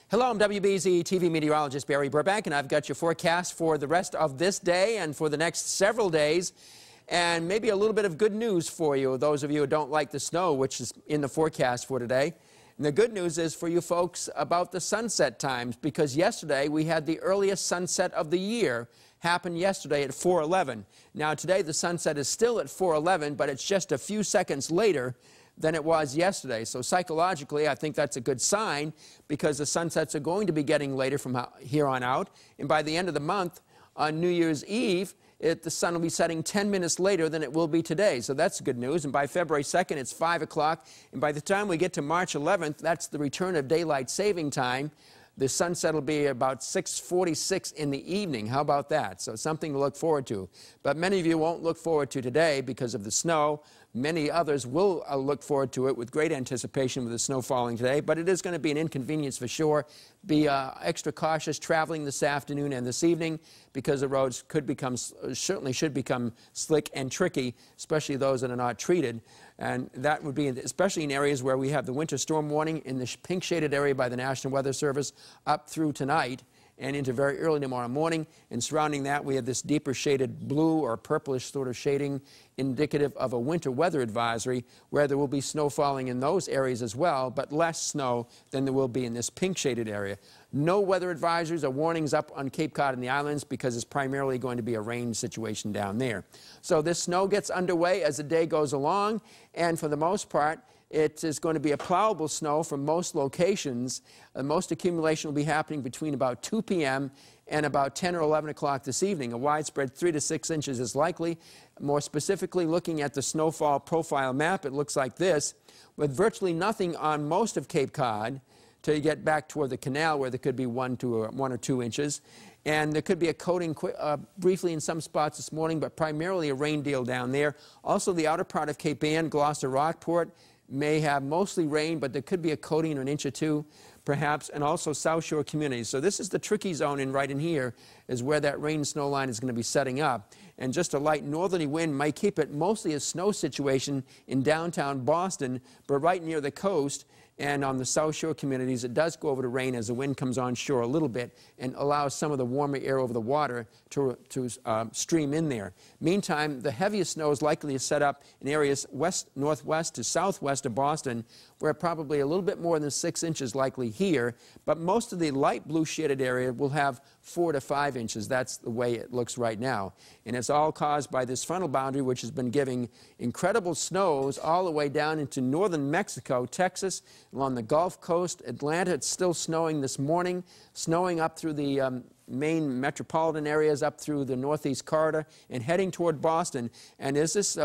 Hello, I'm WBZ TV meteorologist Barry Burbank, and I've got your forecast for the rest of this day and for the next several days, and maybe a little bit of good news for you, those of you who don't like the snow, which is in the forecast for today. And the good news is for you folks about the sunset times, because yesterday we had the earliest sunset of the year happen yesterday at 4:11. Now today the sunset is still at 4:11, but it's just a few seconds later than it was yesterday. So psychologically, I think that's a good sign, because the sunsets are going to be getting later from here on out. And by the end of the month, on New Year's Eve, the sun will be setting 10 minutes later than it will be today. So that's good news. And by February 2nd, it's 5 o'clock. And by the time we get to March 11th, that's the return of daylight saving time. The sunset will be about 6:46 in the evening. How about that? So something to look forward to. But many of you won't look forward to today because of the snow. Many others will look forward to it with great anticipation with the snow falling today. But it is going to be an inconvenience for sure. Be extra cautious traveling this afternoon and this evening, because the roads certainly should become slick and tricky, especially those that are not treated. And that would be especially in areas where we have the winter storm warning in the pink shaded area by the National Weather Service up through tonight and into very early tomorrow morning. And surrounding that, we have this deeper shaded blue or purplish sort of shading indicative of a winter weather advisory, where there will be snow falling in those areas as well, but less snow than there will be in this pink shaded area. No weather advisories or warnings up on Cape Cod and the islands, because it's primarily going to be a rain situation down there. So this snow gets underway as the day goes along, and for the most part, it is going to be a plowable snow from most locations. Most accumulation will be happening between about 2 p.m. and about 10 or 11 o'clock this evening. A widespread 3 to 6 inches is likely. More specifically, looking at the snowfall profile map, it looks like this, with virtually nothing on most of Cape Cod till you get back toward the canal, where there could be 1 or 2 inches. And there could be a coating briefly in some spots this morning, but primarily a rain deal down there. Also, the outer part of Cape Ann, Gloucester, Rockport, may have mostly rain, but there could be a coating or an inch or two, perhaps, and also South Shore communities. So this is the tricky zone, right in here is where that rain snow line is going to be setting up. And just a light northerly wind might keep it mostly a snow situation in downtown Boston, but right near the coast and on the South Shore communities, it does go over to rain as the wind comes on shore a little bit and allows some of the warmer air over the water to stream in there. Meantime, the heaviest snow is likely to set up in areas west-northwest to southwest of Boston, where probably a little bit more than 6 inches likely here, but most of the light blue shaded area will have 4 to 5 inches. That's the way it looks right now. And it's all caused by this frontal boundary, which has been giving incredible snows all the way down into northern Mexico, Texas, along the Gulf Coast, Atlanta. It's still snowing this morning, snowing up through the main metropolitan areas, up through the northeast corridor, and heading toward Boston. And as this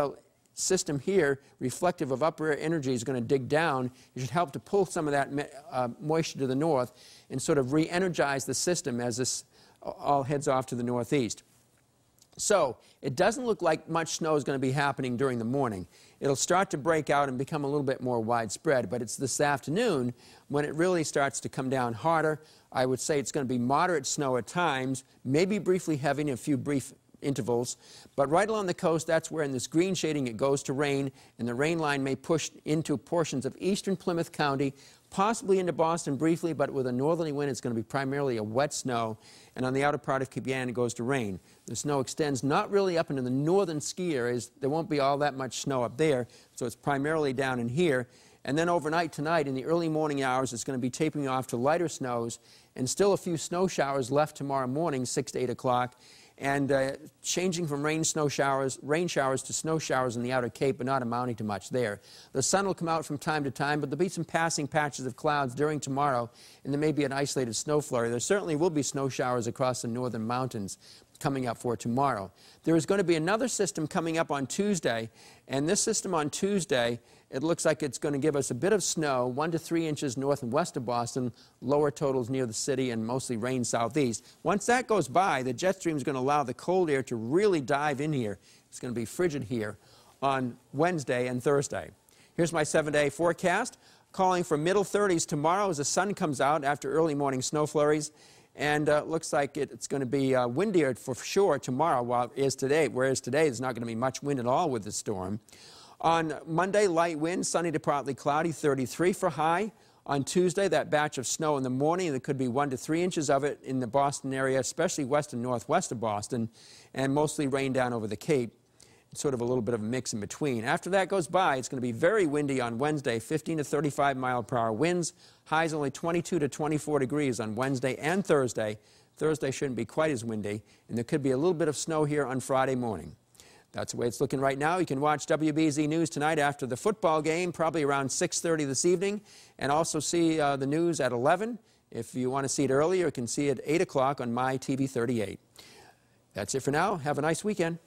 system here, reflective of upper air energy, is going to dig down, it should help to pull some of that moisture to the north and sort of re-energize the system as this all heads off to the northeast. So it doesn't look like much snow is going to be happening during the morning. It'll start to break out and become a little bit more widespread, but it's this afternoon when it really starts to come down harder. I would say it's going to be moderate snow at times, maybe briefly heavy in a few brief intervals, but right along the coast, that's where in this green shading it goes to rain, and the rain line may push into portions of eastern Plymouth County, possibly into Boston briefly, but with a northerly wind, it's going to be primarily a wet snow, and on the outer part of Cape Ann, it goes to rain. The snow extends not really up into the northern ski areas. There won't be all that much snow up there, so it's primarily down in here. And then overnight tonight, in the early morning hours, it's going to be tapering off to lighter snows, and still a few snow showers left tomorrow morning, 6 to 8 o'clock. And changing from rain showers to snow showers in the outer Cape, but not amounting to much there. The sun will come out from time to time, but there'll be some passing patches of clouds during tomorrow, and there may be an isolated snow flurry. There certainly will be snow showers across the northern mountains coming up for tomorrow. There is going to be another system coming up on Tuesday, and this system on Tuesday, it looks like it's going to give us a bit of snow, 1 to 3 inches north and west of Boston, lower totals near the city, and mostly rain southeast. Once that goes by, the jet stream is going to allow the cold air to really dive in here. It's going to be frigid here on Wednesday and Thursday. Here's my 7-day forecast, calling for middle 30s tomorrow as the sun comes out after early morning snow flurries. And looks like it's going to be windier for sure tomorrow, whereas today there's not going to be much wind at all with the storm. On Monday, light wind, sunny to partly cloudy, 33 for high. On Tuesday, that batch of snow in the morning, there could be 1 to 3 inches of it in the Boston area, especially west and northwest of Boston, and mostly rain down over the Cape. Sort of a little bit of a mix in between. After that goes by, it's going to be very windy on Wednesday, 15 to 35 mile-per-hour winds. Highs only 22 to 24 degrees on Wednesday and Thursday. Thursday shouldn't be quite as windy, and there could be a little bit of snow here on Friday morning. That's the way it's looking right now. You can watch WBZ News tonight after the football game, probably around 6:30 this evening, and also see the news at 11. If you want to see it earlier, you can see it at 8 o'clock on My TV 38. That's it for now. Have a nice weekend.